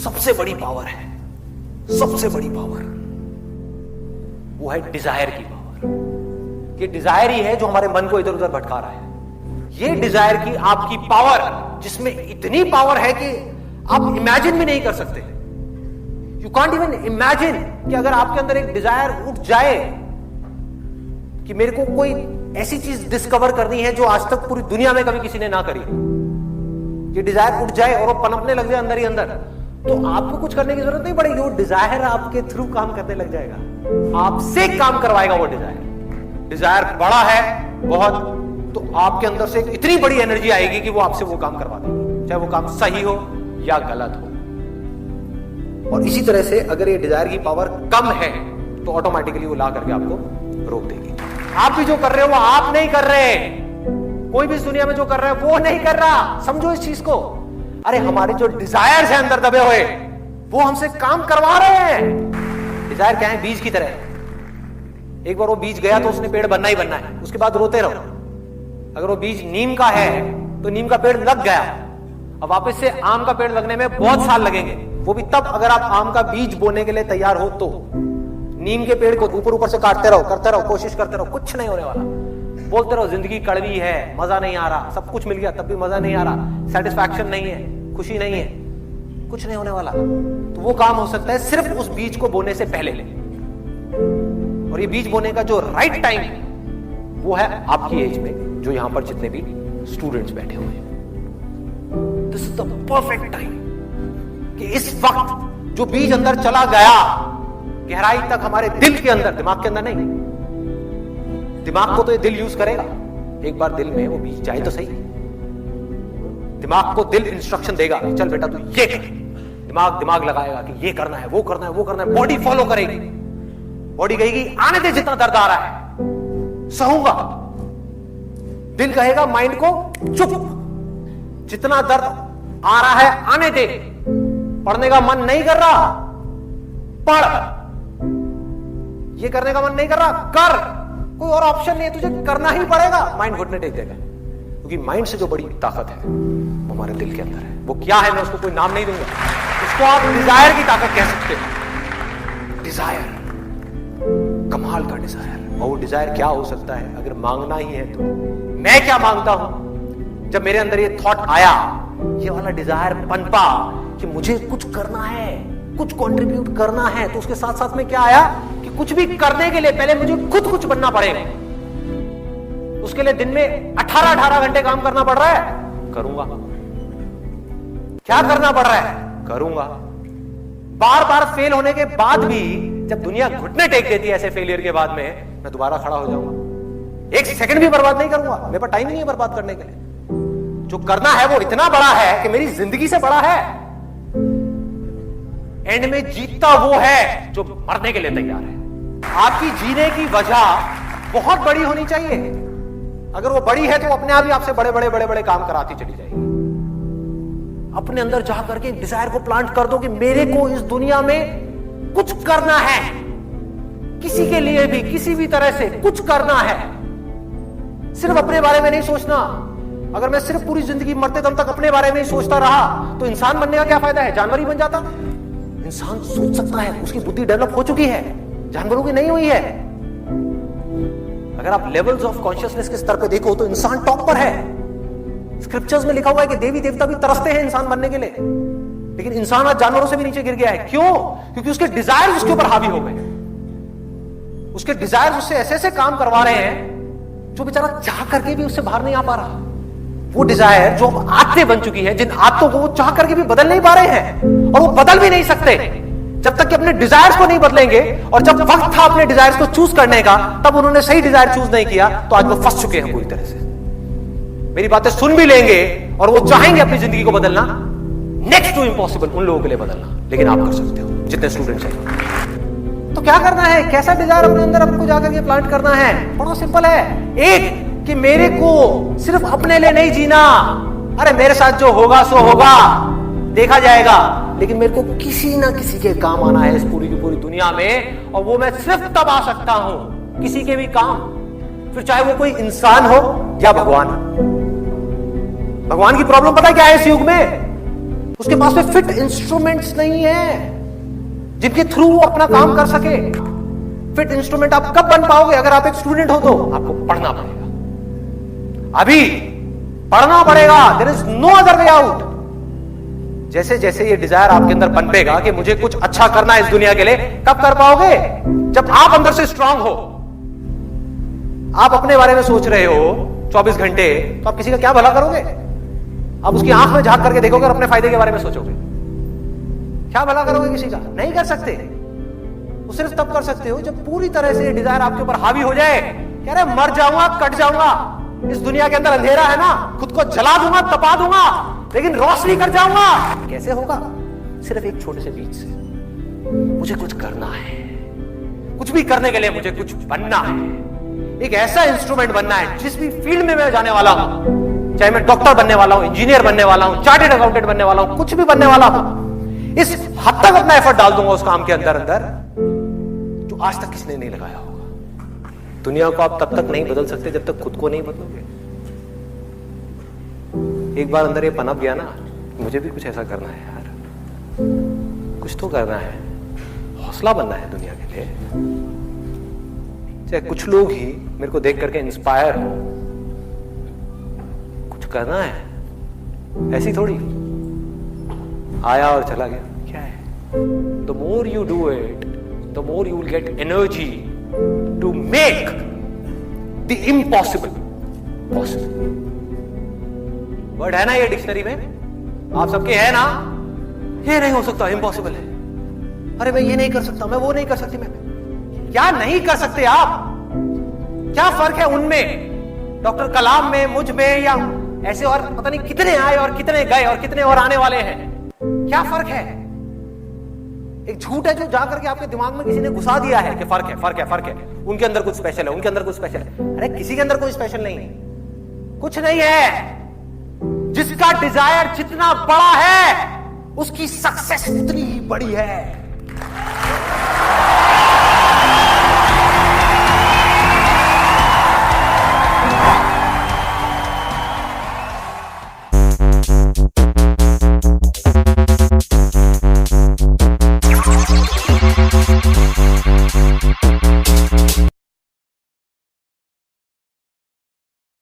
सबसे बड़ी पावर है, सबसे बड़ी पावर वो है डिजायर की पावर। ये डिजायर ही है जो हमारे मन को इधर उधर भटका रहा है। ये डिजायर की आपकी पावर, जिसमें इतनी पावर है कि आप इमेजिन भी नहीं कर सकते। यू कांट इवन इमेजिन कि अगर आपके अंदर एक डिजायर उठ जाए कि मेरे को कोई ऐसी चीज डिस्कवर करनी है जो आज तक पूरी दुनिया में कभी किसी ने ना करी, ये डिजायर उठ जाए और वो पनपने लग जाए अंदर ही अंदर, तो आपको कुछ करने की जरूरत नहीं पड़ेगी। वो डिजायर आपके थ्रू काम करने लग जाएगा, आपसे काम करवाएगा वो डिजायर। डिजायर बड़ा है बहुत, तो आपके अंदर से इतनी बड़ी एनर्जी आएगी कि वो आपसे वो काम करवा देगी, चाहे वो काम सही हो या गलत हो। और इसी तरह से अगर ये डिजायर की पावर कम है तो ऑटोमेटिकली वो ला करके आपको रोक देगी। आप भी जो कर रहे हो वो आप नहीं कर रहे, कोई भी इस दुनिया में जो कर रहा है वो नहीं कर रहा। समझो इस चीज को। अरे हमारे जो डिजायर्स हैं अंदर दबे हुए, वो हमसे काम करवा रहे हैं। डिजायर क्या है? बीज की तरह। एक बार वो बीज गया तो उसने पेड़ बनना ही बनना है, उसके बाद रोते रहो। अगर वो बीज नीम का है तो नीम का पेड़ लग गया, अब वापस से आम का पेड़ लगने में बहुत साल लगेंगे, वो भी तब अगर आप आम का बीज बोने के लिए तैयार हो तो। नीम के पेड़ को ऊपर ऊपर से काटते रहो, करते रहो, कोशिश करते रहो, कुछ नहीं होने वाला। बोलते रहो जिंदगी कड़वी है, मजा नहीं आ रहा, सब कुछ मिल गया तब भी मजा नहीं आ रहा, सेटिस्फैक्शन नहीं है, खुशी नहीं है, कुछ नहीं होने वाला। तो वो काम हो सकता है सिर्फ उस बीज को बोने से पहले। और ये बीज बोने का जो राइट टाइम है वो है आपकी एज में, जो यहां पर जितने भी स्टूडेंट्स बैठे हुए हैं। This is the perfect time कि इस वक्त जो बीज अंदर चला गया गहराई तक, हमारे दिल के अंदर, दिमाग के अंदर नहीं, दिमाग को तो ये दिल यूज करेगा। एक बार दिल में वो बीज जाए तो सही, दिमाग को दिल इंस्ट्रक्शन देगा, चल बेटा तू ये कर। दिमाग लगाएगा कि ये करना है, वो करना है, वो करना है। बॉडी फॉलो करेगी, बॉडी कहेगी आने दे, जितना दर्द आ रहा है सहूंगा। दिल कहेगा माइंड को चुप, जितना दर्द आ रहा है आने दे, पढ़ने का मन नहीं कर रहा पढ़, ये करने का मन नहीं कर रहा कर, कोई और ऑप्शन नहीं है, तुझे करना ही पड़ेगा। माइंड घुटने टेक देगा, क्योंकि माइंड से जो बड़ी ताकत है वो हमारे दिल के अंदर है। वो क्या है मैं उसको कोई नाम नहीं दूंगा, उसको आप डिजायर की ताकत कह सकते हो। डिजायर, कमाल का डिजायर। और वो डिजायर क्या हो सकता है अगर मांगना ही है तो? मैं क्या मांगता हूं? जब मेरे अंदर ये थॉट आया, ये वाला डिजायर पनपा कि मुझे कुछ करना है, कुछ कंट्रीब्यूट करना है, तो उसके साथ साथ में क्या आया कि कुछ भी करने के लिए पहले मुझे खुद कुछ बनना पड़ेगा। उसके लिए दिन में 18 घंटे काम करना पड़ रहा है, करूंगा। क्या करना पड़ रहा है? करूंगा। बार बार फेल होने के बाद भी जब दुनिया घुटने टेक देती है ऐसे फेलियर के बाद में, मैं दोबारा खड़ा हो जाऊंगा। एक सेकंड भी बर्बाद नहीं करूंगा, मेरे पास टाइम ही नहीं है बर्बाद करने के लिए। जो करना है वो इतना बड़ा है कि मेरी जिंदगी से बड़ा है। एंड में जीतता वो है जो मरने के लिए तैयार है। आपकी जीने की वजह बहुत बड़ी होनी चाहिए। अगर वो बड़ी है तो अपने आप ही आपसे बड़े बड़े काम कराती चली जाएगी। अपने अंदर जा करके डिजायर को प्लांट कर दो कि मेरे को इस दुनिया में कुछ करना है, किसी के लिए भी किसी भी तरह से कुछ करना है। सिर्फ अपने बारे में नहीं सोचना। अगर मैं सिर्फ पूरी जिंदगी मरते दम तक अपने बारे में ही सोचता रहा तो इंसान बनने का क्या फायदा है? जानवर ही बन जाता। इंसान सोच सकता है, उसकी बुद्धि डेवलप हो चुकी है, जानवरों की नहीं हुई है। अगर आप लेवल्स ऑफ कॉन्शियसनेस के स्तर पे देखो तो इंसान टॉप पर है। स्क्रिप्चर्स में लिखा हुआ है कि देवी देवता भी तरसते हैं इंसान बनने के लिए, लेकिन इंसान आज जानवरों से भी नीचे गिर गया है। क्यों? क्योंकि उसके डिजायर उसके ऊपर हावी हो गए। उसके डिजायर उससे ऐसे ऐसे काम करवा रहे हैं जो बेचारा चाह करके भी उससे बाहर नहीं आ पा रहा। वो डिजायर जो आदतें बन चुकी है, जिन आदतों को वो चाह करके भी बदल नहीं पा रहे हैं, और वो बदल भी नहीं सकते जब तक कि अपने डिजायर्स को नहीं बदलेंगे। और जब वक्त था अपने डिजायर्स को चूज करने का, तब उन्होंने सही डिजायर चूज नहीं किया, तो आज वो फंस चुके हैं पूरी तरह से। मेरी बातें सुन भी लेंगे और वो चाहेंगे अपनी जिंदगी को बदलना, नेक्स्ट टू इम्पॉसिबल उन लोगों के लिए बदलना, लेकिन आप कर सकते हो जितने स्टूडेंट्स हैं। तो क्या करना है? कैसा डिजायर अपने अंदर हमको जाकर के प्लांट करना है? बड़ा सिंपल है। एक, कि मेरे को सिर्फ अपने लिए नहीं जीना। अरे मेरे साथ जो होगा सो होगा, देखा जाएगा, लेकिन मेरे को किसी ना किसी के काम आना है इस पूरी की पूरी दुनिया में। और वो मैं सिर्फ तब आ सकता हूं किसी के भी काम, फिर चाहे वो कोई इंसान हो या भगवान। भगवान की प्रॉब्लम पता है क्या है इस युग में? उसके पास में फिट इंस्ट्रूमेंट्स नहीं है जिनके थ्रू वो अपना काम कर सके। फिट इंस्ट्रूमेंट आप कब बन पाओगे? अगर आप एक स्टूडेंट हो तो आपको पढ़ना पड़ेगा, अभी पढ़ना पड़ेगा। There is no other way out. जैसे जैसे ये डिजायर आपके अंदर पनपेगा कि मुझे कुछ अच्छा करना है इस दुनिया के लिए, कब कर पाओगे? जब आप अंदर से स्ट्रांग हो। आप अपने बारे में सोच रहे हो 24 घंटे, तो आप किसी का क्या भला करोगे? आप उसकी आंख में झांक करके देखोगे और अपने फायदे के बारे में सोचोगे, क्या भला करोगे किसी का? नहीं कर सकते। वो सिर्फ तब कर सकते हो जब पूरी तरह से डिजायर आपके ऊपर हावी हो जाए। कह रहे मर जाऊंगा, कट जाऊंगा, इस दुनिया के अंदर अंधेरा है ना, खुद को जला दूंगा, तपा दूंगा, लेकिन रोशनी कर जाऊंगा। कैसे होगा? सिर्फ एक छोटे से बीज से। मुझे कुछ करना है, कुछ भी करने के लिए मुझे कुछ बनना है, एक ऐसा इंस्ट्रूमेंट बनना है जिस भी फील्ड में मैं जाने वाला हूं, चाहे मैं डॉक्टर बनने वाला हूं, इंजीनियर बनने वाला हूं, चार्टर्ड अकाउंटेंट बनने वाला हूं, कुछ भी बनने वाला हूं, इस हद तक अपना एफर्ट डाल दूंगा उस काम के अंदर अंदर जो आज तक किसने नहीं लगाया होगा। दुनिया को आप तब तक नहीं बदल सकते जब तक खुद को नहीं बदलोगे। एक बार अंदर ये पनप गया ना, मुझे भी कुछ ऐसा करना है यार, कुछ तो करना है, हौसला बनना है दुनिया के लिए। चाहे कुछ लोग ही मेरे को देख करके इंस्पायर हो, कुछ करना है, ऐसी थोड़ी आया और चला गया। क्या है? The more you do it, the more you will get energy to make the impossible possible. Word है ना ये डिक्शनरी में, आप सबके है ना? ये नहीं हो सकता, इम्पॉसिबल है। अरे मैं ये नहीं कर सकता, मैं वो नहीं कर सकती। मैं क्या नहीं कर सकते आप? क्या फर्क है उनमें, डॉक्टर कलाम में, मुझ में, या ऐसे और पता नहीं कितने आए और कितने गए और कितने और आने वाले हैं? क्या फर्क है? एक झूठ है जो जाकर के आपके दिमाग में किसी ने घुसा दिया है कि फर्क है, फर्क है, फर्क है, उनके अंदर कुछ स्पेशल है, उनके अंदर कुछ स्पेशल है। अरे किसी के अंदर कोई स्पेशल नहीं है, कुछ नहीं है। जिसका डिजायर जितना बड़ा है उसकी सक्सेस उतनी ही बड़ी है।